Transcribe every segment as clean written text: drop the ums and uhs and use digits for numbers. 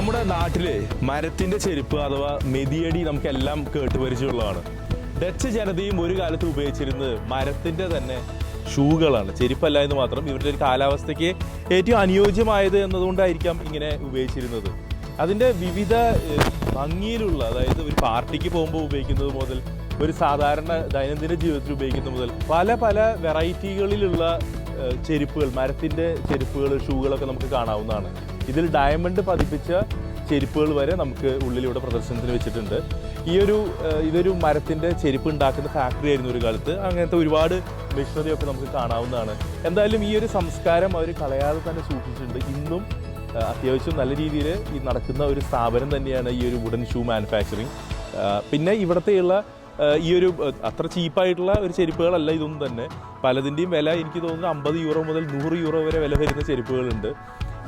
നമ്മുടെ നാട്ടില് മരത്തിന്റെ ചെരുപ്പ് അഥവാ മെതിയടി നമുക്കെല്ലാം കേട്ടുപരിചയമുള്ളതാണ്. ഡച്ച് ജനതയും ഒരു കാലത്ത് ഉപയോഗിച്ചിരുന്നത് മരത്തിന്റെ തന്നെ ഷൂകളാണ്, ചെരുപ്പല്ല എന്ന് മാത്രം. ഇവരുടെ ഒരു കാലാവസ്ഥയ്ക്ക് ഏറ്റവും അനുയോജ്യമായത് എന്നതുകൊണ്ടായിരിക്കാം ഇങ്ങനെ ഉപയോഗിച്ചിരുന്നത്. അതിൻ്റെ വിവിധ ഭംഗിയിലുള്ള, അതായത് ഒരു പാർട്ടിക്ക് പോകുമ്പോൾ ഉപയോഗിക്കുന്നത് മുതൽ ഒരു സാധാരണ ദൈനംദിന ജീവിതത്തിൽ ഉപയോഗിക്കുന്നത് മുതൽ പല പല വെറൈറ്റികളിലുള്ള ചെരുപ്പുകൾ, മരത്തിൻ്റെ ചെരുപ്പുകൾ, ഷൂകളൊക്കെ നമുക്ക് കാണാവുന്നതാണ്. ഇതിൽ ഡയമണ്ട് പതിപ്പിച്ച ചെരുപ്പുകൾ വരെ നമുക്ക് ഉള്ളിലൂടെ പ്രദർശനത്തിന് വെച്ചിട്ടുണ്ട്. ഇതൊരു മരത്തിൻ്റെ ചെരുപ്പ് ഉണ്ടാക്കുന്ന ഫാക്ടറി ആയിരുന്നു ഒരു കാലത്ത്. അങ്ങനത്തെ ഒരുപാട് മെഷീനറിയൊക്കെ നമുക്ക് കാണാവുന്നതാണ്. എന്തായാലും ഈ ഒരു സംസ്കാരം അവർ കളയാതെ തന്നെ സൂക്ഷിച്ചിട്ടുണ്ട്. ഇന്നും അത്യാവശ്യം നല്ല രീതിയിൽ ഈ നടക്കുന്ന ഒരു സ്ഥാപനം തന്നെയാണ് ഈ ഒരു വുഡൻ ഷൂ മാനുഫാക്ചറിങ്. പിന്നെ ഇവിടത്തെയുള്ള ഈ ഒരു അത്ര ചീപ്പായിട്ടുള്ള ഒരു ചെരുപ്പുകളല്ല ഇതൊന്നും തന്നെ. പലതിൻ്റെയും വില എനിക്ക് തോന്നുന്നു 50 യൂറോ മുതൽ 100 യൂറോ വരെ വില വരുന്ന ചെരുപ്പുകളുണ്ട്.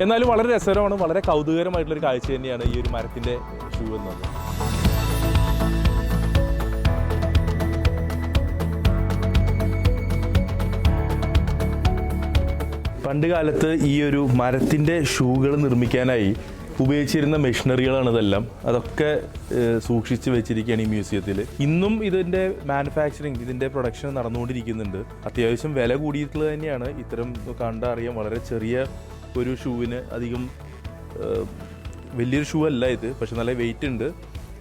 എന്നാലും വളരെ രസകരമാണ്, വളരെ കൗതുകകരമായിട്ടുള്ളൊരു കാഴ്ച തന്നെയാണ് ഈ ഒരു മരത്തിൻ്റെ ഷൂ എന്നത്. പണ്ട് കാലത്ത് ഈ ഒരു മരത്തിൻ്റെ ഷൂകൾ നിർമ്മിക്കാനായി ഉപയോഗിച്ചിരുന്ന മെഷീനറികളാണ് ഇതെല്ലാം. അതൊക്കെ സൂക്ഷിച്ച് വെച്ചിരിക്കുകയാണ് ഈ മ്യൂസിയത്തിൽ. ഇന്നും ഇതിൻ്റെ മാനുഫാക്ചറിങ്, ഇതിൻ്റെ പ്രൊഡക്ഷൻ നടന്നുകൊണ്ടിരിക്കുന്നുണ്ട്. അത്യാവശ്യം വില കൂടിയിട്ടുള്ളത് തന്നെയാണ്. ഇത്തരം കണ്ടറിയാം, വളരെ ചെറിയ ഒരു ഷൂവിന് അധികം വലിയൊരു ഷൂ അല്ല ഇത്, പക്ഷെ നല്ല വെയിറ്റ് ഉണ്ട്.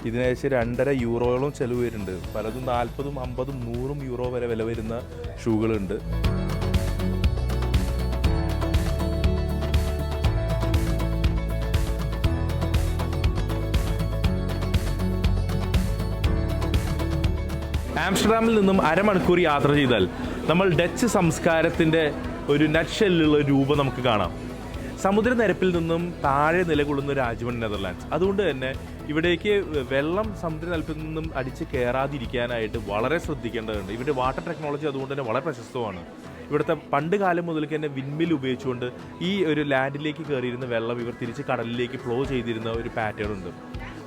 ഇതിനേശം 2.5 യൂറോയോളം ചിലവ് വരുന്നുണ്ട്. പലതും 40, 50, 100 യൂറോ വരെ വില വരുന്ന ഷൂകളുണ്ട്. ആംസ്റ്റർഡാമിൽ നിന്നും അരമണിക്കൂർ യാത്ര ചെയ്താൽ നമ്മൾ ഡച്ച് സംസ്കാരത്തിൻ്റെ ഒരു നട്ട്ഷെല്ലുള്ള രൂപം നമുക്ക് കാണാം. സമുദ്രനിരപ്പിൽ നിന്നും താഴെ നിലകൊള്ളുന്ന രാജ്യമാണ് നെതർലാൻഡ്സ്. അതുകൊണ്ട് തന്നെ ഇവിടേക്ക് വെള്ളം സമുദ്രനിരപ്പിൽ നിന്നും അടിച്ച് കയറാതിരിക്കാനായിട്ട് വളരെ ശ്രദ്ധിക്കേണ്ടതുണ്ട്. ഇവരുടെ വാട്ടർ ടെക്നോളജി അതുകൊണ്ട് തന്നെ വളരെ പ്രശസ്തമാണ്. ഇവിടുത്തെ പണ്ട് കാലം മുതൽ തന്നെ വിൻമിൽ ഉപയോഗിച്ചുകൊണ്ട് ഈ ഒരു ലാൻഡിലേക്ക് കയറിയിരുന്ന വെള്ളം ഇവർ തിരിച്ച് കടലിലേക്ക് ഫ്ലോ ചെയ്തിരുന്ന ഒരു പാറ്റേൺ ഉണ്ട്.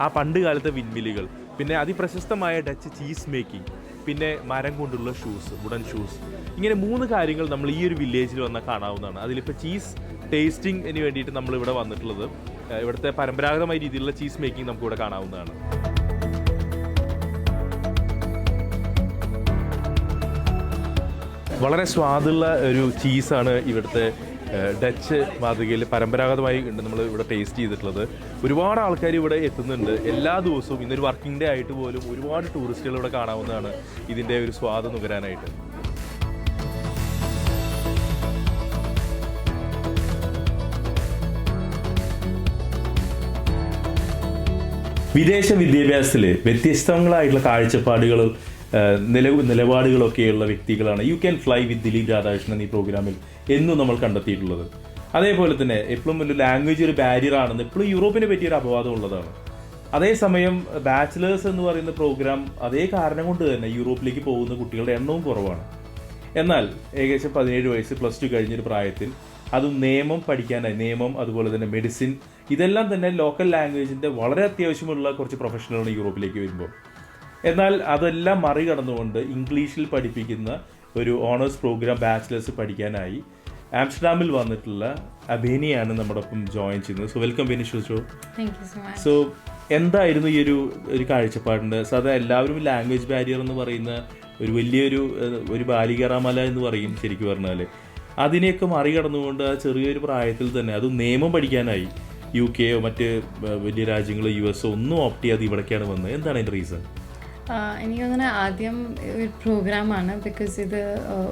ആ പണ്ട് കാലത്തെ വിൻമില്ലുകൾ, പിന്നെ അതിപ്രശസ്തമായ ഡച്ച് ചീസ് മേക്കിംഗ്, പിന്നെ മരം കൊണ്ടുള്ള ഷൂസ്, വുഡൻ ഷൂസ്, ഇങ്ങനെ 3 കാര്യങ്ങൾ നമ്മൾ ഈ ഒരു വില്ലേജിൽ വന്നാൽ കാണാവുന്നതാണ്. അതിലിപ്പോൾ ചീസ് ടേസ്റ്റിങ്ങിന് വേണ്ടിയിട്ട് നമ്മളിവിടെ വന്നിട്ടുള്ളത്. ഇവിടുത്തെ പരമ്പരാഗതമായ രീതിയിലുള്ള ചീസ് മേക്കിംഗ് നമുക്കിവിടെ കാണാവുന്നതാണ്. വളരെ സ്വാദുള്ള ഒരു ചീസാണ് ഇവിടുത്തെ ഡച്ച് മാതൃകയിൽ പരമ്പരാഗതമായി നമ്മൾ ഇവിടെ ടേസ്റ്റ് ചെയ്തിട്ടുള്ളത്. ഒരുപാട് ആൾക്കാർ ഇവിടെ എത്തുന്നുണ്ട് എല്ലാ ദിവസവും. ഇന്നൊരു വർക്കിംഗ് ഡേ ആയിട്ട് പോലും ഒരുപാട് ടൂറിസ്റ്റുകൾ ഇവിടെ കാണാവുന്നതാണ് ഇതിൻ്റെ ഒരു സ്വാദ് നുകരാനായിട്ട്. വിദേശ വിദ്യാഭ്യാസത്തിൽ വ്യത്യസ്തങ്ങളായിട്ടുള്ള കാഴ്ചപ്പാടുകളും നിലപാടുകളൊക്കെയുള്ള വ്യക്തികളാണ് you can fly with Dileep Radhakrishnan ഈ പ്രോഗ്രാമിൽ എന്നും നമ്മൾ കണ്ടെത്തിയിട്ടുള്ളത്. അതേപോലെ തന്നെ എപ്പോഴും ഒരു ലാംഗ്വേജ് ഒരു ബാരിയർ ആണെന്ന് എപ്പോഴും യൂറോപ്പിനെ പറ്റിയൊരു അപവാദം ഉള്ളതാണ്. അതേസമയം ബാച്ചിലേഴ്സ് എന്ന് പറയുന്ന പ്രോഗ്രാം അതേ കാരണം കൊണ്ട് തന്നെ യൂറോപ്പിലേക്ക് പോകുന്ന കുട്ടികളുടെ എണ്ണവും കുറവാണ്. എന്നാൽ ഏകദേശം 17 വയസ്സ് +2 കഴിഞ്ഞൊരു പ്രായത്തിൽ അതും നിയമം പഠിക്കാനായി, നിയമം അതുപോലെ തന്നെ മെഡിസിൻ, ഇതെല്ലാം തന്നെ ലോക്കൽ ലാംഗ്വേജിൻ്റെ വളരെ അത്യാവശ്യമുള്ള കുറച്ച് പ്രൊഫഷണലുകൾ യൂറോപ്പിലേക്ക് വരുമ്പോൾ, എന്നാൽ അതെല്ലാം മറികടന്നുകൊണ്ട് ഇംഗ്ലീഷിൽ പഠിപ്പിക്കുന്ന ഒരു ഓണേഴ്സ് പ്രോഗ്രാം ബാച്ചിലേഴ്സ് പഠിക്കാനായി ആംസ്റ്റർഡാമിൽ വന്നിട്ടുള്ള അബേനിയാണ് നമ്മുടെ ഒപ്പം ജോയിൻ ചെയ്യുന്നത്. So welcome Benny show. So എന്തായിരുന്നു ഈ ഒരു കാഴ്ചപ്പാടിൻ്റെ? സാധാരണ എല്ലാവരും ലാംഗ്വേജ് ബാരിയർ എന്ന് പറയുന്ന ഒരു വലിയൊരു ബാലികറാമല എന്ന് പറയും ശരിക്കും പറഞ്ഞാൽ. അതിനെയൊക്കെ മറികടന്നുകൊണ്ട് ആ ചെറിയൊരു പ്രായത്തിൽ തന്നെ അത് നിയമം പഠിക്കാനായി UK മറ്റ് വലിയ രാജ്യങ്ങൾ US ഒന്നും ഓപ്റ്റ് ചെയ്യാതെ ഇവിടേക്കാണ് വന്നത്. എന്താണ് അതിൻ്റെ റീസൺ? എനിക്ക് തോന്നുന്നത് ആദ്യം ഒരു പ്രോഗ്രാമാണ്. ബിക്കോസ് ഇത്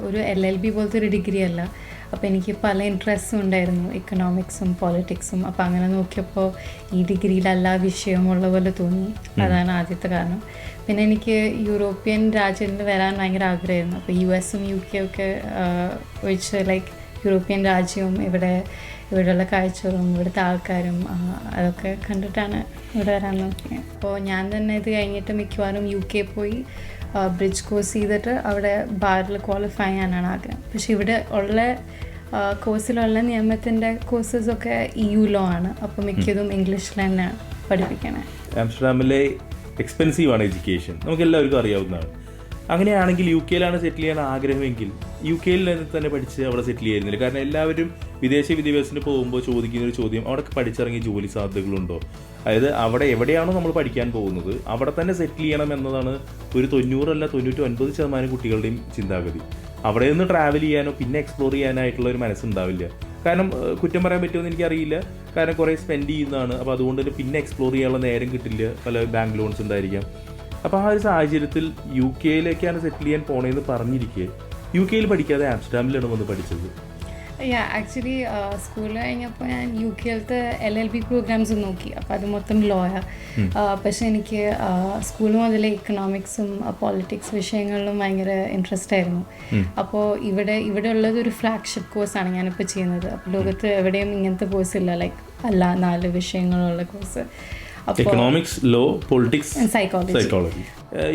ഒരു LLB പോലത്തെ ഒരു ഡിഗ്രി അല്ല. അപ്പോൾ എനിക്ക് പല ഇൻട്രസ്റ്റും ഉണ്ടായിരുന്നു, ഇക്കണോമിക്സും പോളിറ്റിക്സും. അപ്പോൾ അങ്ങനെ നോക്കിയപ്പോൾ ഈ ഡിഗ്രിയിൽ എല്ലാ വിഷയവും ഉള്ള പോലെ തോന്നി. അതാണ് ആദ്യത്തെ കാരണം. പിന്നെ എനിക്ക് യൂറോപ്യൻ രാജ്യങ്ങളിൽ വരാൻ ഭയങ്കര ആഗ്രഹമായിരുന്നു. അപ്പോൾ US UK ഒക്കെ ഒഴിച്ച് ലൈക്ക് യൂറോപ്യൻ രാജ്യവും ഇവിടെയുള്ള കാഴ്ചകളും ഇവിടുത്തെ ആൾക്കാരും അതൊക്കെ കണ്ടിട്ടാണ് ഇവിടെ വരാൻ നോക്കിയത്. അപ്പോൾ ഞാൻ തന്നെ ഇത് കഴിഞ്ഞിട്ട് മിക്കവാറും UK പോയി ബ്രിഡ്ജ് കോഴ്സ് ചെയ്തിട്ട് അവിടെ ബാറിൽ ക്വാളിഫൈ ചെയ്യാനാണ് ആഗ്രഹം. പക്ഷെ ഇവിടെ ഉള്ള കോഴ്സിലുള്ള നിയമത്തിൻ്റെ കോഴ്സസൊക്കെ EU ലോ ആണ്. അപ്പോൾ മിക്കതും ഇംഗ്ലീഷിൽ തന്നെ പഠിപ്പിക്കണേ. ആംസ്റ്റർഡാമിലെ എക്സ്പെൻസീവ് ആണ് എഡ്യൂക്കേഷൻ, നമുക്ക് എല്ലാവർക്കും അറിയാവുന്നതാണ്. അങ്ങനെയാണെങ്കിൽ യു കെയിലാണ് സെറ്റിൽ ചെയ്യാൻ ആഗ്രഹമെങ്കിൽ യു കെയിൽ തന്നെ പഠിച്ച് അവിടെ സെറ്റിൽ ചെയ്യുന്നില്ല. കാരണം എല്ലാവരും വിദേശ വിദ്യാഭ്യാസത്തിന് പോകുമ്പോൾ ചോദിക്കുന്ന ഒരു ചോദ്യം, അവിടെ പഠിച്ചിറങ്ങിയ ജോലി സാധ്യതകളുണ്ടോ? അതായത് അവിടെ എവിടെയാണോ നമ്മൾ പഠിക്കാൻ പോകുന്നത് അവിടെ തന്നെ സെറ്റിൽ ചെയ്യണം എന്നതാണ് ഒരു 90 അല്ല 99% കുട്ടികളുടെയും ചിന്താഗതി. അവിടെ നിന്ന് ട്രാവൽ ചെയ്യാനോ പിന്നെ എക്സ്പ്ലോർ ചെയ്യാനായിട്ടുള്ള ഒരു മനസ്സുണ്ടാവില്ല. കാരണം കുറ്റം പറയാൻ പറ്റുമെന്ന് എനിക്കറിയില്ല, കാരണം കുറേ സ്പെൻഡ് ചെയ്യുന്നതാണ്. അപ്പോൾ അതുകൊണ്ട് തന്നെ പിന്നെ എക്സ്പ്ലോർ ചെയ്യാനുള്ള നേരം കിട്ടില്ല, പല ബാങ്ക് ലോൺസ് ഉണ്ടായിരിക്കാം. അപ്പോൾ ആ ഒരു സാഹചര്യത്തിൽ യു കെയിലേക്കാണ് സെറ്റിൽ ചെയ്യാൻ പോണേന്ന് പറഞ്ഞിരിക്കെ യു കെയിൽ പഠിക്കാതെ ആംസ്റ്റർഡാമിലാണ് വന്ന് പഠിച്ചത്. ആക്ച്വലി സ്കൂളിൽ കഴിഞ്ഞപ്പോൾ ഞാൻ യു കെയിലത്തെ LLB പ്രോഗ്രാംസ് നോക്കി. അപ്പോൾ അത് മൊത്തം ലോയാണ്. പക്ഷെ എനിക്ക് സ്കൂൾ മുതൽ ഇക്കണോമിക്സും പോളിറ്റിക്സ് വിഷയങ്ങളിലും ഭയങ്കര ഇൻട്രസ്റ്റ് ആയിരുന്നു. അപ്പോൾ ഇവിടെ ഉള്ളത് ഒരു ഫ്ലാഗ്ഷിപ്പ് കോഴ്സാണ് ഞാനിപ്പോൾ ചെയ്യുന്നത്. അപ്പോൾ ലോകത്ത് എവിടെയും ഇങ്ങനത്തെ കോഴ്സ് ഇല്ല, ലൈക്ക് അല്ല 4 വിഷയങ്ങളുള്ള course. Economics, law, politics, psychology.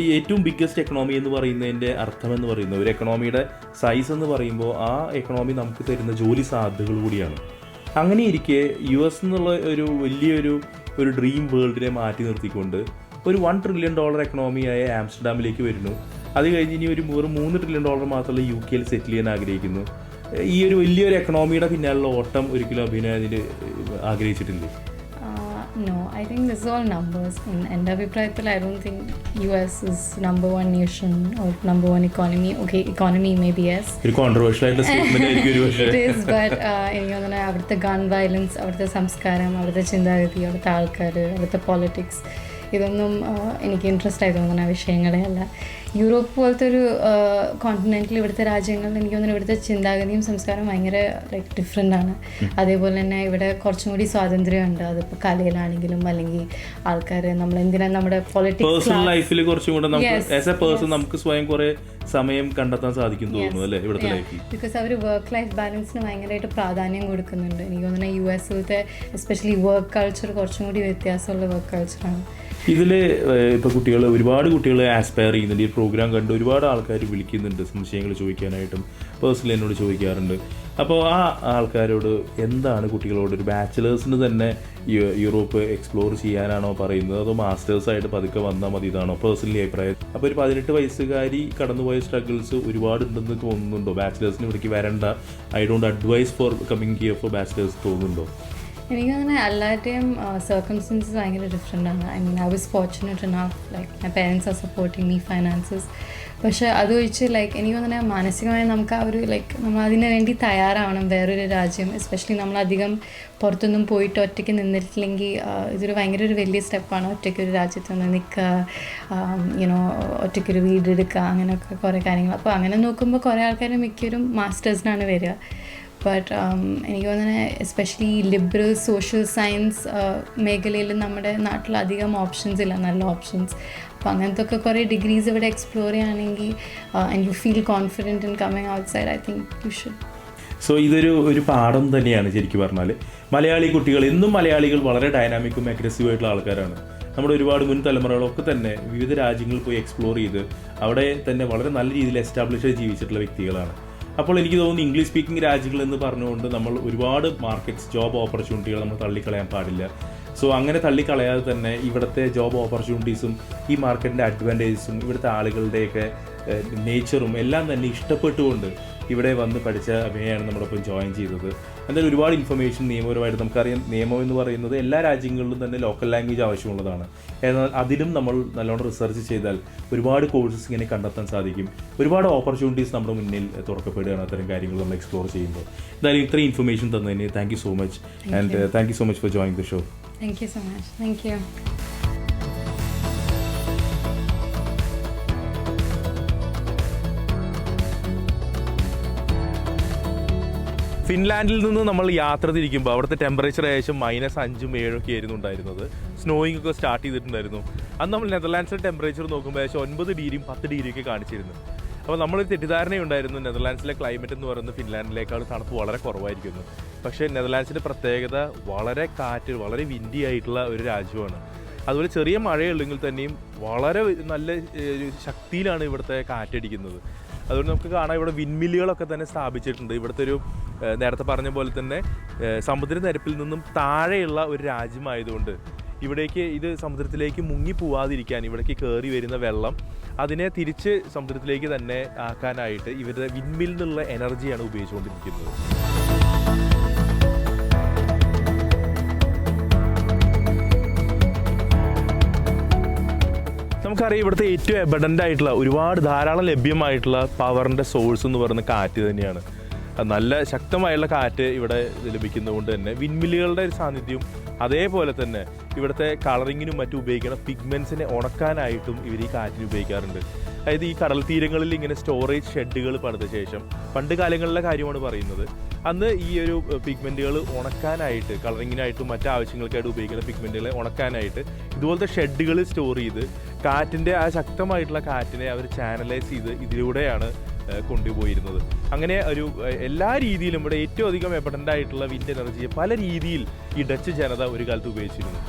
ഈ ഏറ്റവും ബിഗ്ഗസ്റ്റ് എക്കണോമി എന്ന് പറയുന്നതിൻ്റെ അർത്ഥം എന്ന് പറയുന്നത് ഒരു എക്കണോമിയുടെ സൈസ് എന്ന് പറയുമ്പോൾ ആ എക്കണോമി നമുക്ക് തരുന്ന ജോലി സാധ്യതകൾ കൂടിയാണ്. അങ്ങനെ ഇരിക്കെ US എന്നുള്ള ഒരു വലിയൊരു ഡ്രീം വേൾഡിനെ മാറ്റി നിർത്തിക്കൊണ്ട് ഒരു $1 ട്രില്യൺ എക്കണോമിയായ ആംസ്റ്റർഡാമിലേക്ക് വരുന്നു. അത് കഴിഞ്ഞ് ഇനി ഒരു $3 ട്രില്യൺ മാത്രമല്ല യു കെയിൽ സെറ്റിൽ ചെയ്യാൻ ആഗ്രഹിക്കുന്നു. ഈ ഒരു വലിയൊരു എക്കണോമിയുടെ പിന്നാലുള്ള ഓട്ടം ഒരിക്കലും അഭിനയത്തിന് ആഗ്രഹിച്ചിട്ടില്ലേ? No, I think this is all numbers. എൻ്റെ അഭിപ്രായത്തിൽ I don't think US is number 1 nation or number 1 economy. Okay, economy maybe yes. ഒരു കോൺട്രോവേഴ്ഷ്യൽ ആയിട്ടുള്ള സ്റ്റേറ്റ്മെന്റ് ആയിരിക്കും ഒരു പക്ഷേ. It is, but എനിക്ക് തോന്നുന്നു അവിടുത്തെ ഗൺ വയലൻസ്, അവിടുത്തെ സംസ്കാരം, അവിടുത്തെ ചിന്താഗതി, അവിടുത്തെ ആൾക്കാർ, അവിടുത്തെ പൊളിറ്റിക്സ്, ഇതൊന്നും എനിക്ക് ഇൻട്രസ്റ്റ് ആയി തോന്നുന്ന വിഷയങ്ങളെ അല്ല. യൂറോപ്പ് പോലത്തെ ഒരു കോണ്ടിനെൻറ്റിൽ ഇവിടുത്തെ രാജ്യങ്ങളിൽ എനിക്ക് തോന്നുന്നു ഇവിടുത്തെ ചിന്താഗതിയും സംസ്കാരവും ഭയങ്കര ലൈക്ക് ഡിഫറെൻ്റ് ആണ്. അതേപോലെ തന്നെ ഇവിടെ കുറച്ചും കൂടി സ്വാതന്ത്ര്യമുണ്ട്. അതിപ്പോൾ കലയിലാണെങ്കിലും അല്ലെങ്കിൽ ആൾക്കാർ നമ്മൾ എന്തിനാ നമ്മുടെ പേഴ്സണൽ ലൈഫിൽ കുറച്ചും കൂടെ ആസ് എ പേഴ്സൺ നമുക്ക് സ്വയം കുറെ സമയം കണ്ടെത്താൻ സാധിക്കും തോന്നുന്നു അല്ലേ ഇവിടുത്തെ ലൈഫിൽ. ബിക്കോസ് അവർ വർക്ക് ലൈഫ് ബാലൻസിന് ഭയങ്കരമായിട്ട് പ്രാധാന്യം കൊടുക്കുന്നുണ്ട്. എനിക്ക് തോന്നുന്നു US-ലത്തെ എസ്പെഷ്യലി വർക്ക് കൾച്ചർ കുറച്ചും കൂടി വ്യത്യാസമുള്ള വർക്ക് കൾച്ചറാണ്. ഇതിൽ ഇപ്പോൾ ഒരുപാട് കുട്ടികൾ ആസ്പയർ ചെയ്യുന്നുണ്ട്. ഈ പ്രോഗ്രാം കണ്ട് ഒരുപാട് ആൾക്കാർ വിളിക്കുന്നുണ്ട് സംശയങ്ങൾ ചോദിക്കാനായിട്ടും പേഴ്സണലി എന്നോട് ചോദിക്കാറുണ്ട്. അപ്പോൾ ആ ആൾക്കാരോട് എന്താണ് കുട്ടികളോട് ഒരു ബാച്ചിലേഴ്സിന് തന്നെ യൂറോപ്പ് എക്സ്പ്ലോർ ചെയ്യാനാണോ പറയുന്നത്, അതോ മാസ്റ്റേഴ്സായിട്ട് പതുക്കെ വന്നാൽ മതി, ഇതാണോ പേഴ്സണലി അഭിപ്രായം? അപ്പോൾ ഒരു 18 വയസ്സുകാരി കടന്നുപോയ സ്ട്രഗിൾസ് ഒരുപാടുണ്ടെന്ന് തോന്നുന്നുണ്ടോ? ബാച്ചിലേഴ്സിന് ഇവിടേക്ക് വരണ്ട, I don't advise for coming here for bachelors തോന്നുന്നുണ്ടോ? എനിക്കങ്ങനെ എല്ലാവരുടെയും സർക്കംസ്റ്റൻസസ് ഭയങ്കര ഡിഫറെൻ്റ് ആണ്. I was fortunate enough, like my parents are supporting me finances. പക്ഷേ അത് വെച്ച് ലൈക്ക് എനിക്ക് തോന്നുന്ന മാനസികമായി നമുക്ക് ആ ഒരു ലൈക്ക് നമ്മൾ അതിന് വേണ്ടി തയ്യാറാവണം. വേറൊരു രാജ്യം, എസ്പെഷ്യലി നമ്മളധികം പുറത്തൊന്നും പോയിട്ട് ഒറ്റയ്ക്ക് നിന്നിട്ടില്ലെങ്കിൽ ഇതൊരു ഭയങ്കര ഒരു വലിയ സ്റ്റെപ്പാണ്. ഒറ്റയ്ക്കൊരു രാജ്യത്ത് നിന്ന് നിൽക്കുക, ഒറ്റയ്ക്കൊരു വീടെടുക്കുക, അങ്ങനെയൊക്കെ കുറേ കാര്യങ്ങൾ. അപ്പോൾ അങ്ങനെ നോക്കുമ്പോൾ കുറേ ആൾക്കാർ മിക്കവരും മാസ്റ്റേഴ്സിനാണ് വരിക. ബട്ട് എനിക്ക് തോന്നുന്നത് എസ്പെഷ്യലി ലിബറൽ സോഷ്യൽ സയൻസ് മേഖലയിൽ നമ്മുടെ നാട്ടിൽ അധികം ഓപ്ഷൻസ് ഇല്ല, നല്ല ഓപ്ഷൻസ്. അപ്പോൾ അങ്ങനത്തെ ഒക്കെ കുറേ ഡിഗ്രീസ് ഇവിടെ എക്സ്പ്ലോർ ചെയ്യുകയാണെങ്കിൽ and you feel confident in coming out side, I think you should. So ഇതൊരു പാഠം തന്നെയാണ് ശരിക്കും പറഞ്ഞാൽ. മലയാളി കുട്ടികൾ എന്നും മലയാളികൾ വളരെ ഡൈനാമിക്കും അഗ്രസീവായിട്ടുള്ള ആൾക്കാരാണ്. നമ്മുടെ ഒരുപാട് മുൻ തലമുറകളൊക്കെ തന്നെ വിവിധ രാജ്യങ്ങളിൽ പോയി എക്സ്പ്ലോർ ചെയ്ത് അവിടെ തന്നെ വളരെ നല്ല രീതിയിൽ എസ്റ്റാബ്ലിഷ് ചെയ്ത് ജീവിച്ചിട്ടുള്ള വ്യക്തികളാണ്. അപ്പോൾ എനിക്ക് തോന്നുന്നു ഇംഗ്ലീഷ് സ്പീക്കിംഗ് രാജ്യങ്ങൾ എന്ന് പറഞ്ഞുകൊണ്ട് നമ്മൾ ഒരുപാട് മാർക്കറ്റ്സ്, ജോബ് ഓപ്പർച്യൂണിറ്റികൾ നമ്മൾ തള്ളിക്കളയാൻ പാടില്ല. സോ അങ്ങനെ തള്ളിക്കളയാതെ തന്നെ ഇവിടുത്തെ ജോബ് ഓപ്പർച്യൂണിറ്റീസും ഈ മാർക്കറ്റിൻ്റെ അഡ്വാൻറ്റേജസും ഇവിടുത്തെ ആളുകളുടെയൊക്കെ നേച്ചറും എല്ലാം തന്നെ ഇഷ്ടപ്പെട്ടുകൊണ്ട് ഇവിടെ വന്ന് പഠിച്ച അഭിനയാണ് നമ്മളൊപ്പം ജോയിൻ ചെയ്തത്. എന്തായാലും ഒരുപാട് ഇൻഫർമേഷൻ നിയമപരമായിട്ട് നമുക്കറിയാം. നിയമം എന്ന് പറയുന്നത് എല്ലാ രാജ്യങ്ങളിലും തന്നെ ലോക്കൽ ലാംഗ്വേജ് ആവശ്യമുള്ളതാണ്. എന്നാൽ അതിലും നമ്മൾ നല്ലോണം റിസർച്ച് ചെയ്താൽ ഒരുപാട് കോഴ്സസ് ഇങ്ങനെ കണ്ടെത്താൻ സാധിക്കും. ഒരുപാട് ഓപ്പർച്യൂണിറ്റീസ് നമ്മുടെ മുന്നിൽ തുറക്കപ്പെടുകയാണ് അത്തരം കാര്യങ്ങൾ നമ്മൾ എക്സ്പ്ലോർ ചെയ്യുമ്പോൾ. എന്തായാലും ഇത്രയും ഇൻഫർമേഷൻ തന്നതിന് thank you so much and thank you so much for joining the show. Thank you so much. Thank you. ഫിൻലാൻഡിൽ നിന്ന് നമ്മൾ യാത്ര തിരിക്കുമ്പോൾ അവിടുത്തെ ടെമ്പറേച്ചർ ഏകദേശം -5ഉം 7ഉം ഒക്കെ ആയിരുന്നു ഉണ്ടായിരുന്നത്. സ്നോയിങ് ഒക്കെ സ്റ്റാർട്ട് ചെയ്തിട്ടുണ്ടായിരുന്നു. അന്ന് നമ്മൾ നെതർലാൻഡ്സിലെ ടെമ്പറേച്ചർ നോക്കുമ്പോൾ ഏകദേശം 9 ഡിഗ്രിയും 10 ഡിഗ്രിയൊക്കെ കാണിച്ചിരുന്നു. അപ്പോൾ നമ്മളൊരു തെറ്റിദ്ധാരണയുണ്ടായിരുന്നു നെതർലാൻഡ്സിലെ ക്ലൈമറ്റ് എന്ന് പറയുന്നത് ഫിൻലാൻഡിലേക്കാൾ തണുപ്പ് വളരെ കുറവായിരിക്കുന്നു. പക്ഷേ നെതർലാൻഡ്സിൻ്റെ പ്രത്യേകത വളരെ കാറ്റ്, വളരെ വിൻഡി ആയിട്ടുള്ള ഒരു രാജ്യമാണ്. അതുപോലെ ചെറിയ മഴയുള്ളെങ്കിൽ തന്നെയും വളരെ നല്ല ശക്തിയിലാണ് ഇവിടുത്തെ കാറ്റടിക്കുന്നത്. അതുകൊണ്ട് നമുക്ക് കാണാം ഇവിടെ വിൻമില്ലുകളൊക്കെ തന്നെ സ്ഥാപിച്ചിട്ടുണ്ട്. ഇവിടുത്തെ ഒരു നേരത്തെ പറഞ്ഞ പോലെ തന്നെ സമുദ്രനിരപ്പിൽ നിന്നും താഴെയുള്ള ഒരു രാജ്യമായതുകൊണ്ട് ഇവിടേക്ക് ഇത് സമുദ്രത്തിലേക്ക് മുങ്ങിപ്പോവാതിരിക്കാൻ ഇവിടേക്ക് കയറി വരുന്ന വെള്ളം അതിനെ തിരിച്ച് സമുദ്രത്തിലേക്ക് തന്നെ ആക്കാനായിട്ട് ഇവരുടെ വിൻമിൽ നിന്നുള്ള എനർജിയാണ് ഉപയോഗിച്ചുകൊണ്ടിരിക്കുന്നത്. നമുക്കറിയാം ഇവിടുത്തെ ഏറ്റവും എബഡൻ്റ് ആയിട്ടുള്ള ഒരുപാട് ധാരാളം ലഭ്യമായിട്ടുള്ള പവറിൻ്റെ സോഴ്സ് എന്ന് പറയുന്ന കാറ്റ് തന്നെയാണ്. നല്ല ശക്തമായുള്ള കാറ്റ് ഇവിടെ ലഭിക്കുന്നതുകൊണ്ട് തന്നെ വിൻമില്ലുകളുടെ ഒരു സാന്നിധ്യവും അതേപോലെ തന്നെ ഇവിടുത്തെ കളറിങ്ങിനും മറ്റും ഉപയോഗിക്കുന്ന പിഗ്മെൻസിനെ ഉണക്കാനായിട്ടും ഇവർ ഈ കാറ്റിന് ഉപയോഗിക്കാറുണ്ട്. അതായത് ഈ കടൽ തീരങ്ങളിൽ ഇങ്ങനെ സ്റ്റോറേജ് ഷെഡുകൾ പണിത ശേഷം പണ്ട് കാലങ്ങളിലെ കാര്യമാണ് പറയുന്നത്, അന്ന് ഈ ഒരു പിഗ്മെൻറ്റുകൾ ഉണക്കാനായിട്ട് കളറിങ്ങിനായിട്ടും മറ്റു ആവശ്യങ്ങൾക്കായിട്ട് ഉപയോഗിക്കുന്ന പിഗ്മെൻറ്റുകളെ ഉണക്കാനായിട്ട് ഇതുപോലത്തെ ഷെഡുകൾ സ്റ്റോർ ചെയ്ത് കാറ്റിൻ്റെ ആ ശക്തമായിട്ടുള്ള കാറ്റിനെ അവർ ചാനലൈസ് ചെയ്ത് ഇതിലൂടെയാണ് കൊണ്ടുപോയിരുന്നത്. അങ്ങനെ ഒരു എല്ലാ രീതിയിലും ഇവിടെ ഏറ്റവും അധികം എബഡൻ്റ് ആയിട്ടുള്ള വിൻഡ് എനർജിയെ പല രീതിയിൽ ഈ ഡച്ച് ജനത ഒരു കാലത്ത് ഉപയോഗിച്ചിരുന്നു.